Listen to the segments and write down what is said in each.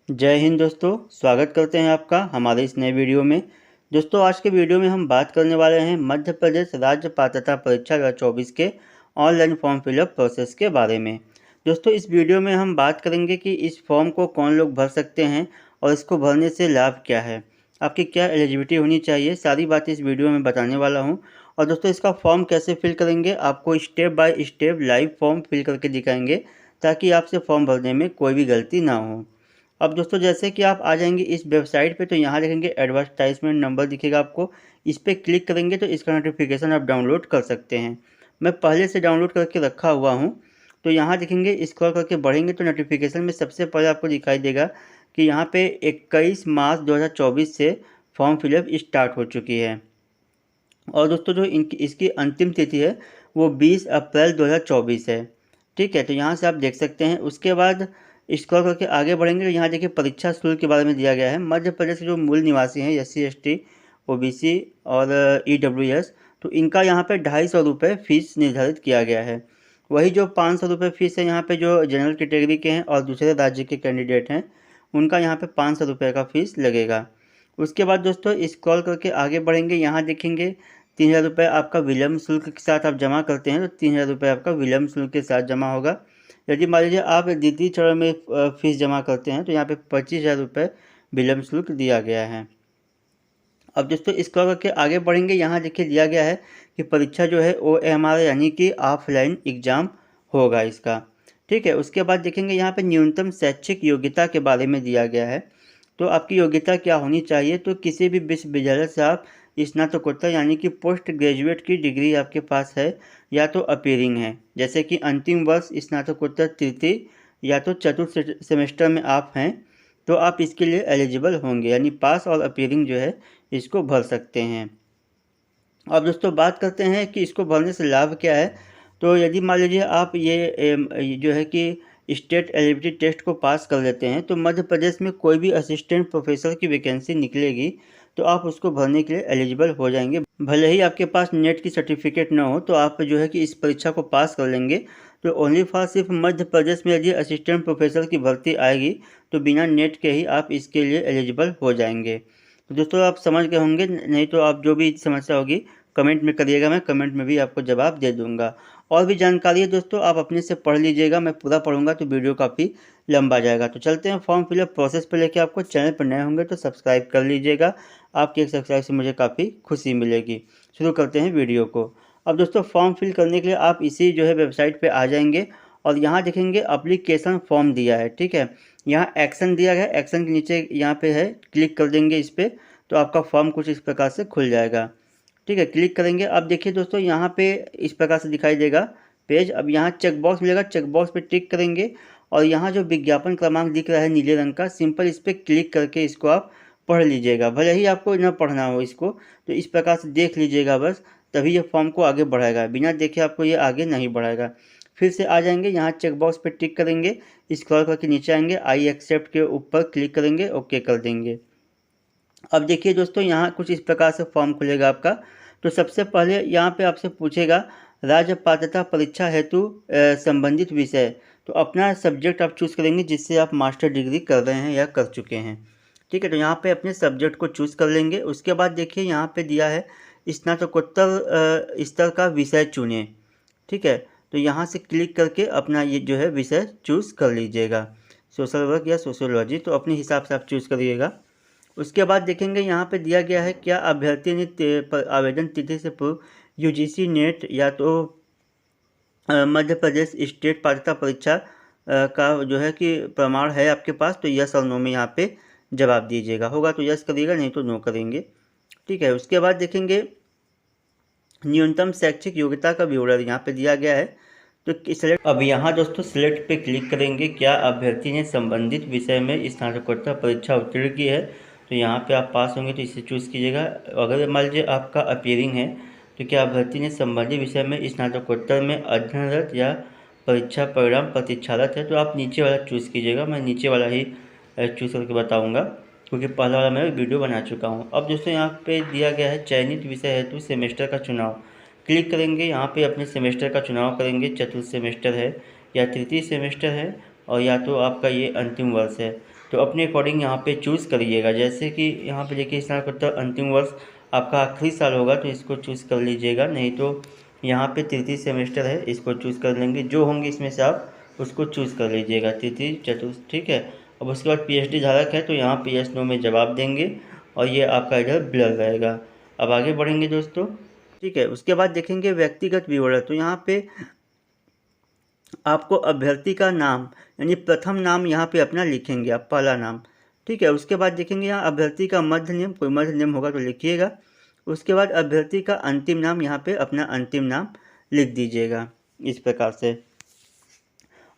जय हिंद दोस्तों, स्वागत करते हैं आपका हमारे इस नए वीडियो में। दोस्तों आज के वीडियो में हम बात करने वाले हैं मध्य प्रदेश राज्य पात्रता परीक्षा 2024 के ऑनलाइन फॉर्म फिलअप प्रोसेस के बारे में। दोस्तों इस वीडियो में हम बात करेंगे कि इस फॉर्म को कौन लोग भर सकते हैं और इसको भरने से लाभ क्या है, आपकी क्या एलिजिबिलिटी होनी चाहिए, सारी बातें इस वीडियो में बताने वाला हूँ। और दोस्तों इसका फॉर्म कैसे फिल करेंगे, आपको step by step live form fill करके दिखाएंगे ताकि आपसे फॉर्म भरने में कोई भी गलती ना हो। अब दोस्तों जैसे कि आप आ जाएंगे इस वेबसाइट पे, तो यहाँ देखेंगे एडवर्टाइजमेंट नंबर दिखेगा आपको, इस पर क्लिक करेंगे तो इसका नोटिफिकेशन आप डाउनलोड कर सकते हैं। मैं पहले से डाउनलोड करके रखा हुआ हूँ। तो यहाँ देखेंगे स्क्रॉल करके बढ़ेंगे तो नोटिफिकेशन में सबसे पहले आपको दिखाई देगा कि यहाँ पे 21 मार्च 2024 से फॉर्म फिलअप स्टार्ट हो चुकी है। और दोस्तों जो इसकी अंतिम तिथि है वो 20 अप्रैल 2024 है। ठीक है, तो यहाँ से आप देख सकते हैं। उसके बाद स्क्रॉल करके आगे बढ़ेंगे तो यहाँ देखिए परीक्षा शुल्क के बारे में दिया गया है। मध्य प्रदेश के जो मूल निवासी हैं SC ST OBC और EWS, तो इनका यहाँ पे 250 रुपये फीस निर्धारित किया गया है। वही जो 500 रुपये फीस है यहाँ पे जो जनरल कैटेगरी के हैं और दूसरे राज्य के कैंडिडेट हैं, उनका यहाँ पे 500 रुपये का फीस लगेगा। उसके बाद दोस्तों स्क्रॉल करके आगे बढ़ेंगे, यहाँ देखेंगे 3000 रुपये आपका विलम्ब शुल्क के साथ आप जमा करते हैं तो 3000 रुपये आपका विलम्ब शुल्क के साथ जमा होगा। यदि मान लीजिए आप द्वितीय चरण में फीस जमा करते हैं तो यहाँ पे 25,000 रुपये विलम्ब शुल्क दिया गया है। अब दोस्तों स्क्रॉल करके आगे बढ़ेंगे, यहाँ देखिए दिया गया है कि परीक्षा जो है OMR यानी कि ऑफलाइन एग्ज़ाम होगा इसका। ठीक है, उसके बाद देखेंगे यहाँ पे न्यूनतम शैक्षिक योग्यता के बारे में दिया गया है। तो आपकी योग्यता क्या होनी चाहिए, तो किसी भी विश्वविद्यालय से आप स्नातकोत्तर यानी कि पोस्ट ग्रेजुएट की डिग्री आपके पास है या तो अपीयरिंग है, जैसे कि अंतिम वर्ष स्नातकोत्तर तृतीय या तो चतुर्थ सेमेस्टर में आप हैं, तो आप इसके लिए एलिजिबल होंगे, यानी पास और अपीयरिंग जो है इसको भर सकते हैं। अब दोस्तों बात करते हैं कि इसको भरने से लाभ क्या है। तो यदि मान लीजिए आप ये जो है कि स्टेट एलिजिबिलिटी टेस्ट को पास कर लेते हैं तो मध्य प्रदेश में कोई भी असिस्टेंट प्रोफेसर की वैकेंसी निकलेगी तो आप उसको भरने के लिए एलिजिबल हो जाएंगे। भले ही आपके पास नेट की सर्टिफिकेट ना हो तो आप जो है कि इस परीक्षा को पास कर लेंगे। तो ओनली फॉर सिर्फ मध्य प्रदेश में यदि असिस्टेंट प्रोफेसर की भर्ती आएगी तो बिना नेट के ही आप इसके लिए एलिजिबल हो जाएंगे। तो दोस्तों आप समझ गए होंगे, नहीं तो आप जो भी समस्या होगी कमेंट में करिएगा, मैं कमेंट में भी आपको जवाब दे दूंगा। और भी जानकारी है दोस्तों आप अपने से पढ़ लीजिएगा, मैं पूरा पढ़ूंगा तो वीडियो काफ़ी लंबा जाएगा। तो चलते हैं फॉर्म फिलअप प्रोसेस पर लेके आपको। चैनल पर नए होंगे तो सब्सक्राइब कर लीजिएगा, आपके एक सब्सक्राइब से मुझे काफ़ी खुशी मिलेगी। शुरू करते हैं वीडियो को। अब दोस्तों फॉर्म फिल करने के लिए आप इसी जो है वेबसाइट पर आ जाएंगे और यहाँ देखेंगे अप्लीकेशन फॉर्म दिया है। ठीक है, यहाँ एक्शन दिया गया, एक्शन के नीचे यहाँ पे है, क्लिक कर देंगे इस पर तो आपका फॉर्म कुछ इस प्रकार से खुल जाएगा। ठीक है, क्लिक करेंगे। अब देखिए दोस्तों यहाँ पे इस प्रकार से दिखाई देगा पेज। अब यहाँ चेक बॉक्स मिलेगा, चेक बॉक्स पे टिक करेंगे और यहाँ जो विज्ञापन क्रमांक दिख रहा है नीले रंग का, सिंपल इस पर क्लिक करके इसको आप पढ़ लीजिएगा। भले ही आपको ना पढ़ना हो इसको, तो इस प्रकार से देख लीजिएगा बस, तभी ये फॉर्म को आगे बढ़ाएगा, बिना देखे आपको ये आगे नहीं बढ़ाएगा। फिर से आ जाएंगे, यहाँ चेक बॉक्स पर टिक करेंगे, स्क्रॉल करके नीचे आएंगे, आई एक्सेप्ट के ऊपर क्लिक करेंगे, ओके कर देंगे। अब देखिए दोस्तों यहाँ कुछ इस प्रकार से फॉर्म खुलेगा आपका। तो सबसे पहले यहाँ पे आपसे पूछेगा राज्य पात्रता परीक्षा हेतु संबंधित विषय, तो अपना सब्जेक्ट आप चूज़ करेंगे जिससे आप मास्टर डिग्री कर रहे हैं या कर चुके हैं। ठीक है, तो यहाँ पे अपने सब्जेक्ट को चूज़ कर लेंगे। उसके बाद देखिए यहाँ पे दिया है स्नातकोत्तर स्तर का विषय चुनें। ठीक है, तो यहाँ से क्लिक करके अपना ये जो है विषय चूज़ कर लीजिएगा, सोशल वर्क या सोशियोलॉजी, तो अपने हिसाब से आप चूज़ करिएगा। उसके बाद देखेंगे यहाँ पे दिया गया है क्या अभ्यर्थी ने आवेदन तिथि से पूर्व UGC नेट या तो मध्य प्रदेश स्टेट पात्रता परीक्षा का जो है कि प्रमाण है आपके पास, तो यस और नो में यहाँ पे जवाब दीजिएगा। होगा तो यस करिएगा, नहीं तो नो करेंगे। ठीक है, उसके बाद देखेंगे न्यूनतम शैक्षिक योग्यता का विवरण यहाँ पे दिया गया है, तो सिलेक्ट। अब यहाँ दोस्तों सिलेक्ट पे क्लिक करेंगे, क्या अभ्यर्थी ने संबंधित विषय में स्नातकोत्तर परीक्षा उत्तीर्ण की है, तो यहाँ पे आप पास होंगे तो इसे चूज़ कीजिएगा। अगर मान लीजिए आपका अपीयरिंग है तो क्या अभ्यर्थी ने संबंधित विषय में स्नातकोत्तर में अध्ययनरत या परीक्षा परिणाम प्रतीक्षारत है, तो आप नीचे वाला चूज़ कीजिएगा। मैं नीचे वाला ही चूज़ करके बताऊँगा क्योंकि पहला वाला मैं वीडियो बना चुका हूँ। अब दोस्तों यहाँ पे दिया गया है चयनित विषय हेतु सेमेस्टर का चुनाव, क्लिक करेंगे, यहाँ पे अपने सेमेस्टर का चुनाव करेंगे, चतुर्थ सेमेस्टर है या तृतीय सेमेस्टर है और या तो आपका ये अंतिम वर्ष है। तो अपने अकॉर्डिंग यहाँ पे चूज़ करिएगा। जैसे कि यहाँ पे देखिए स्नातकोत्तर अंतिम वर्ष आपका आखिरी साल होगा तो इसको चूज़ कर लीजिएगा, नहीं तो यहाँ पे तृतीय सेमेस्टर है इसको चूज़ कर लेंगे। जो होंगे इसमें से आप उसको चूज़ कर लीजिएगा, तृतीय चतुर्थ, ठीक है। अब उसके बाद पीएचडी धारक है तो यहाँ पे यस नो में जवाब देंगे और ये आपका इधर ब्लर रहेगा। अब आगे बढ़ेंगे दोस्तों, ठीक है। उसके बाद देखेंगे व्यक्तिगत विवरण। तो यहाँ पे आपको अभ्यर्थी का नाम यानी प्रथम नाम यहाँ पे अपना लिखेंगे आप, पहला नाम, ठीक है। उसके बाद देखेंगे यहाँ अभ्यर्थी का मध्य नेम, कोई मध्य नेम होगा तो लिखिएगा। उसके बाद अभ्यर्थी का अंतिम नाम, यहाँ पे अपना अंतिम नाम लिख दीजिएगा इस प्रकार से।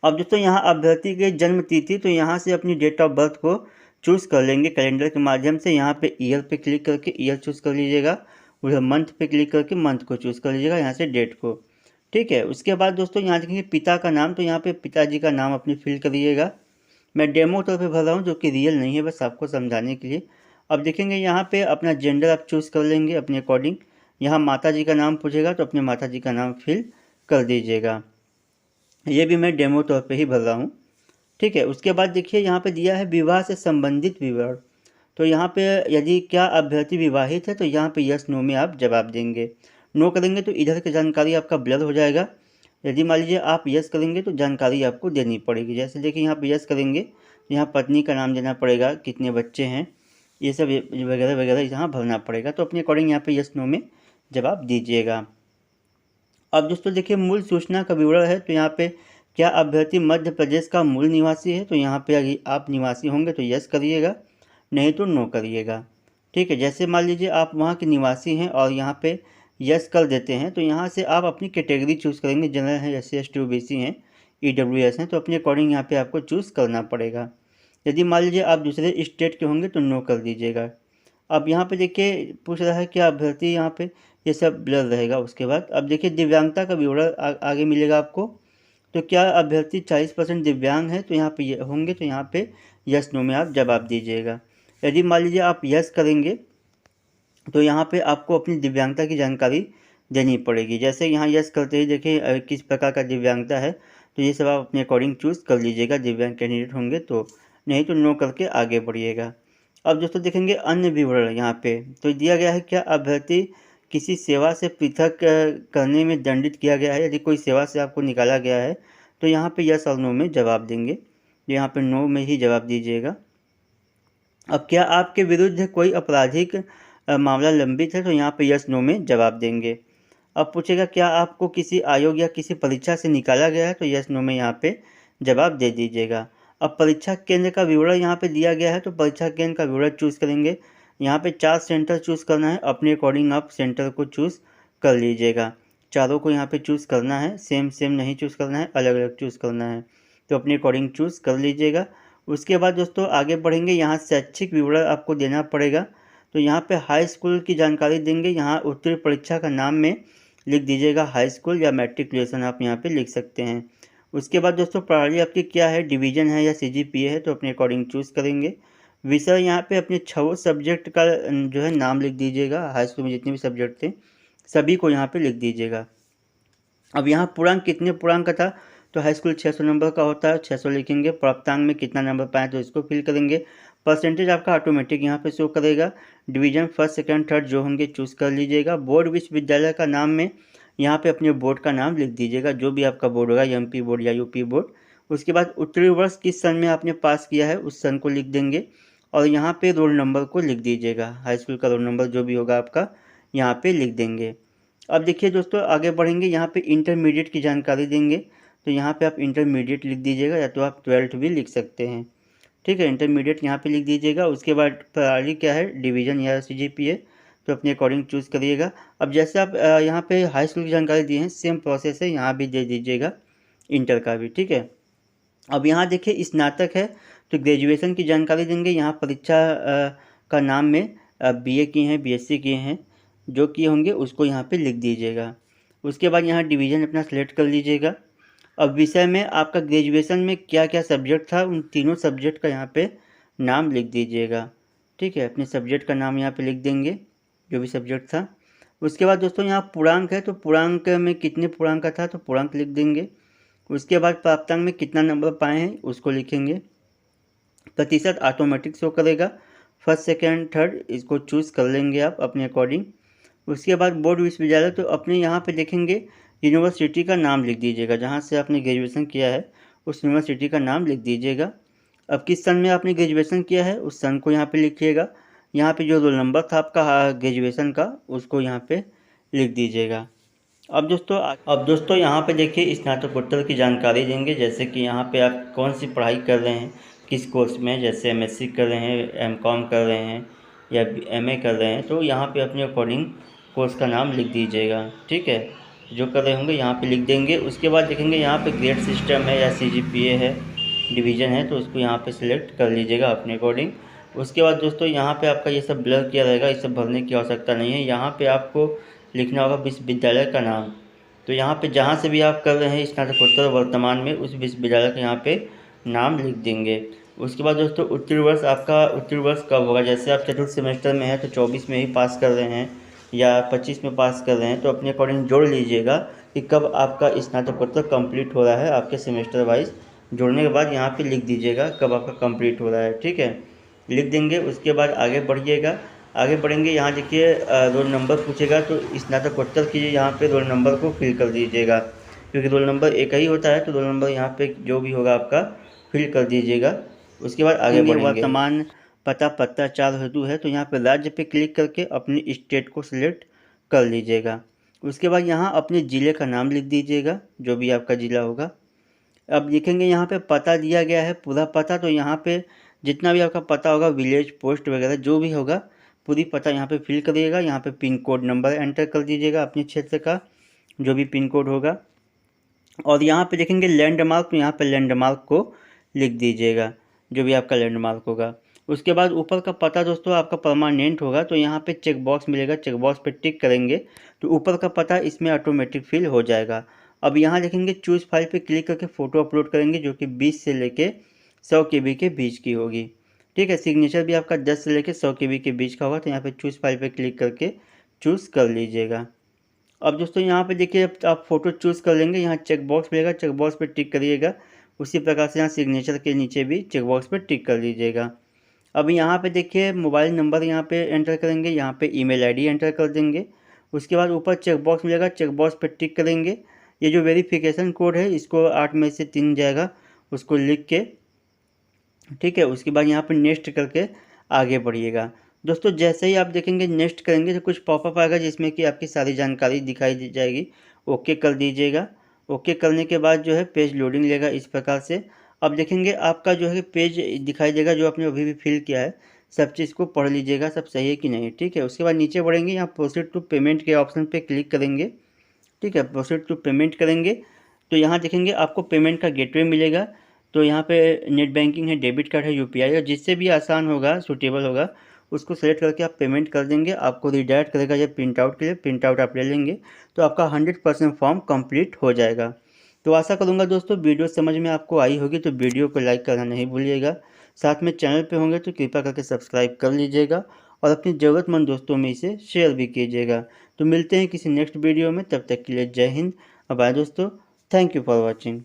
अब दोस्तों यहाँ अभ्यर्थी की जन्म तिथि, तो यहाँ से अपनी डेट ऑफ बर्थ को चूज़ कर लेंगे कैलेंडर के माध्यम से। यहाँ पे ईयर पे क्लिक करके ईयर चूज़ कर लीजिएगा, उधर मंथ पे क्लिक करके मंथ को चूज़ कर लीजिएगा, यहाँ से डेट को, ठीक है। उसके बाद दोस्तों यहाँ देखेंगे पिता का नाम, तो यहाँ पे पिताजी का नाम अपनी फिल करिएगा। मैं डेमो तौर पे भर रहा हूँ जो कि रियल नहीं है, बस आपको समझाने के लिए। अब देखेंगे यहाँ पे अपना जेंडर आप चूज़ कर लेंगे अपने अकॉर्डिंग। यहाँ माता जी का नाम पूछेगा तो अपने माता जी का नाम फिल कर दीजिएगा। ये भी मैं डेमो तौर पे ही भर रहा हूँ, ठीक है। उसके बाद देखिए यहाँ पे दिया है विवाह से संबंधित विवरण। तो यहाँ पे यदि क्या अभ्यर्थी विवाहित है तो यहाँ पे यस नो में आप जवाब देंगे। नो करेंगे तो इधर की जानकारी आपका ब्लर हो जाएगा। यदि मान लीजिए आप यस करेंगे तो जानकारी आपको देनी पड़ेगी। जैसे देखिए यहाँ पे यस करेंगे तो यहाँ पत्नी का नाम देना पड़ेगा, कितने बच्चे हैं, ये सब वगैरह वगैरह यहाँ भरना पड़ेगा। तो अपने अकॉर्डिंग यहाँ पे यस नो में जवाब दीजिएगा। अब दोस्तों देखिए मूल सूचना का विवरण है। तो यहाँ पे क्या अभ्यर्थी मध्य प्रदेश का मूल निवासी है, तो यहाँ पे अगर आप निवासी होंगे तो यस करिएगा, नहीं तो नो करिएगा, ठीक है। जैसे मान लीजिए आप वहाँ के निवासी हैं और यहाँ पे यस कर देते हैं तो यहाँ से आप अपनी कैटेगरी चूज़ करेंगे, जनरल हैं, SC ST OBC हैं, EWS हैं, तो अपने अकॉर्डिंग यहाँ पे आपको चूज़ करना पड़ेगा। यदि मान लीजिए आप दूसरे स्टेट के होंगे तो नो कर दीजिएगा। अब यहाँ पे देखिए पूछ रहा है कि अभ्यर्थी, यहाँ पे ये सब ब्लर रहेगा। उसके बाद अब देखिए दिव्यांगता का विवरण आगे मिलेगा आपको। तो क्या अभ्यर्थी 40% दिव्यांग है, तो यहाँ पे होंगे तो यहाँ पे यस नो में आप जवाब दीजिएगा। यदि मान लीजिए आप यस करेंगे तो यहाँ पे आपको अपनी दिव्यांगता की जानकारी देनी पड़ेगी। जैसे यहाँ यस करते ही देखिए किस प्रकार का दिव्यांगता है, तो ये सब आप अपने अकॉर्डिंग चूज़ कर लीजिएगा दिव्यांग कैंडिडेट होंगे तो, नहीं तो नो करके आगे बढ़िएगा। अब दोस्तों देखेंगे अन्य विवरण यहाँ पे। तो दिया गया है क्या अभ्यर्थी किसी सेवा से पृथक करने में दंडित किया गया है। यदि कोई सेवा से आपको निकाला गया है तो यहाँ पे यस और नो में जवाब देंगे, यहाँ पे नो में ही जवाब दीजिएगा। अब क्या आपके विरुद्ध कोई आपराधिक मामला लंबित है, तो यहाँ पे यस नो में जवाब देंगे। अब पूछेगा क्या आपको किसी आयोग या किसी परीक्षा से निकाला गया है, तो यस नो में यहाँ पे जवाब दे दीजिएगा। अब परीक्षा केंद्र का विवरण यहाँ पे दिया गया है, तो परीक्षा केंद्र का विवरण चूज़ करेंगे। यहाँ पे 4 सेंटर चूज़ करना है, अपने अकॉर्डिंग आप सेंटर को चूज़ कर लीजिएगा। चारों को यहाँ पे चूज़ करना है, सेम सेम नहीं चूज़ करना है, अलग अलग चूज़ करना है, तो अपने अकॉर्डिंग चूज़ कर लीजिएगा। उसके बाद दोस्तों आगे बढ़ेंगे, यहाँ शैक्षिक विवरण आपको देना पड़ेगा। तो यहाँ पे हाई स्कूल की जानकारी देंगे, यहाँ उत्तीर्ण परीक्षा का नाम में लिख दीजिएगा हाई स्कूल या मैट्रिकुलेशन आप यहाँ पे लिख सकते हैं। उसके बाद दोस्तों प्रणाली आपकी क्या है, डिवीजन है या CGPA है, तो अपने अकॉर्डिंग चूज़ करेंगे। विषय यहाँ पे अपने 6 सब्जेक्ट का जो है नाम लिख दीजिएगा, हाई स्कूल में जितने भी सब्जेक्ट थे सभी को यहाँ पे लिख दीजिएगा। अब यहाँ पूर्णांक कितने पूर्णांक का था, तो हाई स्कूल 600 नंबर का होता है, 600 लिखेंगे। प्राप्तांक में कितना नंबर पाए तो इसको फिल करेंगे। परसेंटेज आपका ऑटोमेटिक यहाँ पे शो करेगा। डिवीजन फर्स्ट सेकंड थर्ड जो होंगे चूज़ कर लीजिएगा। बोर्ड विश्वविद्यालय का नाम में यहाँ पे अपने बोर्ड का नाम लिख दीजिएगा, जो भी आपका बोर्ड होगा, MP बोर्ड या UP बोर्ड। उसके बाद उत्तीर्ण वर्ष किस सन में आपने पास किया है उस सन को लिख देंगे और यहाँ पे रोल नंबर को लिख दीजिएगा, हाई स्कूल का रोल नंबर जो भी होगा आपका यहाँ पे लिख देंगे। अब देखिए दोस्तों आगे बढ़ेंगे, यहाँ पे इंटरमीडिएट की जानकारी देंगे। तो यहाँ पे आप इंटरमीडिएट लिख दीजिएगा या तो आप 12th भी लिख सकते हैं, ठीक है। इंटरमीडिएट यहाँ पे लिख दीजिएगा। उसके बाद प्रणाली क्या है, डिवीजन या CGPA, तो अपने अकॉर्डिंग चूज़ करिएगा। अब जैसे आप यहाँ पे हाई स्कूल की जानकारी दी है, सेम प्रोसेस है, यहाँ भी दे दीजिएगा इंटर का भी, ठीक है। अब यहाँ देखिए स्नातक है तो ग्रेजुएशन की जानकारी देंगे। यहाँ परीक्षा का नाम में BA किए हैं, BSc किए हैं, जो किए होंगे उसको यहाँ पे लिख दीजिएगा। उसके बाद यहाँ डिवीज़न अपना सेलेक्ट कर लीजिएगा। अब विषय में आपका ग्रेजुएशन में क्या क्या सब्जेक्ट था, उन तीनों सब्जेक्ट का यहाँ पे नाम लिख दीजिएगा, ठीक है। अपने सब्जेक्ट का नाम यहाँ पे लिख देंगे जो भी सब्जेक्ट था। उसके बाद दोस्तों यहाँ पूर्णांक है, तो पूर्णांक में कितने पूर्णांक का था तो पूर्णांक लिख देंगे। उसके बाद प्राप्तांक में कितना नंबर पाए हैं उसको लिखेंगे। प्रतिशत ऑटोमेटिक शो करेगा। फर्स्ट सेकेंड थर्ड इसको चूज़ कर लेंगे आप अपने अकॉर्डिंग। उसके बाद बोर्ड विश्वविद्यालय, तो अपने यहाँ पे देखेंगे यूनिवर्सिटी का नाम लिख दीजिएगा, जहाँ से आपने ग्रेजुएशन किया है उस यूनिवर्सिटी का नाम लिख दीजिएगा। अब किस सन में आपने ग्रेजुएशन किया है उस सन को यहाँ पे लिखिएगा। यहाँ पे जो रोल नंबर था आपका ग्रेजुएशन का उसको यहाँ पे लिख दीजिएगा। अब दोस्तों यहाँ पे देखिए स्नातकोत्तर की जानकारी देंगे, जैसे कि यहाँ पे आप कौन सी पढ़ाई कर रहे हैं, किस कोर्स में, जैसे एमएससी कर रहे हैं, एमकॉम कर रहे हैं या एमए कर रहे हैं, तो यहाँ पे अपने अकॉर्डिंग कोर्स का नाम लिख दीजिएगा। ठीक है, जो कर रहे होंगे यहाँ पे लिख देंगे। उसके बाद देखेंगे यहाँ पे ग्रेड सिस्टम है या CGPA है, डिवीज़न है, तो उसको यहाँ पे सिलेक्ट कर लीजिएगा अपने अकॉर्डिंग। उसके बाद दोस्तों यहाँ पे आपका ये सब ब्लर किया रहेगा, ये सब भरने की आवश्यकता नहीं है। यहाँ पे आपको लिखना होगा विश्वविद्यालय का नाम। तो यहाँ पे जहाँ से भी आप कर रहे हैं स्नातकोत्तर वर्तमान में, उस विश्वविद्यालय का यहाँ पे नाम लिख देंगे। उसके बाद दोस्तों उत्तीर्ण वर्ष, आपका उत्तीर्ण वर्ष कब होगा, जैसे आप चतुर्थ सेमेस्टर में हैं तो 24 में ही पास कर रहे हैं या 25 में पास कर रहे हैं, तो अपने अकॉर्डिंग जोड़ लीजिएगा कि कब आपका स्नातकोत्तर कंप्लीट हो रहा है। आपके सेमेस्टर वाइज जोड़ने के बाद यहाँ पे लिख दीजिएगा कब आपका कंप्लीट हो रहा है। ठीक है, लिख देंगे। उसके बाद आगे बढ़िएगा, आगे बढ़ेंगे। यहाँ देखिए रोल नंबर पूछेगा, तो स्नातकोत्तर कीजिए, यहाँ पे रोल नंबर को फिल कर दीजिएगा, क्योंकि रोल नंबर एक ही होता है, तो रोल नंबर यहाँ पे जो भी होगा आपका फिल कर दीजिएगा। उसके बाद आगे बढ़ेंगे। वर्तमान पता पत्राचार हेतु है, तो यहाँ पे राज्य पे क्लिक करके अपनी स्टेट को सिलेक्ट कर लीजिएगा। उसके बाद यहाँ अपने ज़िले का नाम लिख दीजिएगा, जो भी आपका ज़िला होगा। अब देखेंगे यहाँ पे पता दिया गया है पूरा पता, तो यहाँ पे जितना भी आपका पता होगा, विलेज पोस्ट वगैरह जो भी होगा, पूरी पता यहाँ पे फिल करिएगा। यहाँ पे पिन कोड नंबर एंटर कर दीजिएगा अपने क्षेत्र का, जो भी पिन कोड होगा। और यहाँ पे देखेंगे लैंडमार्क, तो यहाँ पे लैंडमार्क को लिख दीजिएगा, जो भी आपका लैंडमार्क होगा। उसके बाद ऊपर का पता दोस्तों आपका परमानेंट होगा, तो यहाँ पे चेक बॉक्स मिलेगा, चेक बॉक्स पे टिक करेंगे तो ऊपर का पता इसमें ऑटोमेटिक फिल हो जाएगा। अब यहाँ देखेंगे चूज़ फाइल पे क्लिक करके फ़ोटो अपलोड करेंगे, जो कि 20 से लेके 100 KB के बीच की होगी। ठीक है, सिग्नेचर भी आपका 10 से लेके 100 KB के बीच का होगा, तो यहाँ पे चूज़ फाइल पे क्लिक करके चूज़ कर लीजिएगा। अब दोस्तों यहाँ पे देखिए आप फ़ोटो चूज़ कर लेंगे, यहाँ चेक बॉक्स मिलेगा, चेक बॉक्स पे टिक करिएगा। उसी प्रकार से यहाँ सिग्नेचर के नीचे भी चेक बॉक्स पे टिक कर लीजिएगा। अब यहाँ पे देखिए मोबाइल नंबर यहाँ पे एंटर करेंगे, यहाँ पे ईमेल आईडी एंटर कर देंगे। उसके बाद ऊपर चेक बॉक्स मिलेगा, चेक बॉक्स पे टिक करेंगे। ये जो वेरिफिकेशन कोड है इसको 8 में से 3 जाएगा, उसको लिख के, ठीक है। उसके बाद यहाँ पर नेक्स्ट करके आगे बढ़िएगा। दोस्तों जैसे ही आप देखेंगे नेक्स्ट करेंगे तो कुछ पॉपअप आएगा जिसमें कि आपकी सारी जानकारी दिखाई दी जाएगी। ओके कर दीजिएगा। ओके करने के बाद जो है पेज लोडिंग लेगा इस प्रकार से। अब देखेंगे आपका जो है पेज दिखाई देगा, जो आपने अभी भी फिल किया है, सब चीज़ को पढ़ लीजिएगा सब सही है कि नहीं। ठीक है, उसके बाद नीचे बढ़ेंगे, यहाँ प्रोसीड टू पेमेंट के ऑप्शन पे क्लिक करेंगे। ठीक है, प्रोसीड टू पेमेंट करेंगे तो यहाँ देखेंगे आपको पेमेंट का गेटवे मिलेगा। तो यहाँ पे नेट बैंकिंग है, डेबिट कार्ड है, UPI है, जिससे भी आसान होगा, सूटेबल होगा, उसको सेलेक्ट करके आप पेमेंट कर देंगे। आपको रिडायरेक्ट करेगा जब प्रिंट आउट के लिए, प्रिंट आउट आप ले लेंगे तो आपका 100% फॉर्म कंप्लीट हो जाएगा। तो आशा करूँगा दोस्तों वीडियो समझ में आपको आई होगी, तो वीडियो को लाइक करना नहीं भूलिएगा। साथ में चैनल पे होंगे तो कृपया करके सब्सक्राइब कर लीजिएगा और अपनी ज़रूरतमंद दोस्तों में इसे शेयर भी कीजिएगा। तो मिलते हैं किसी नेक्स्ट वीडियो में, तब तक के लिए जय हिंद। बाय दोस्तों, थैंक यू फॉर वॉचिंग।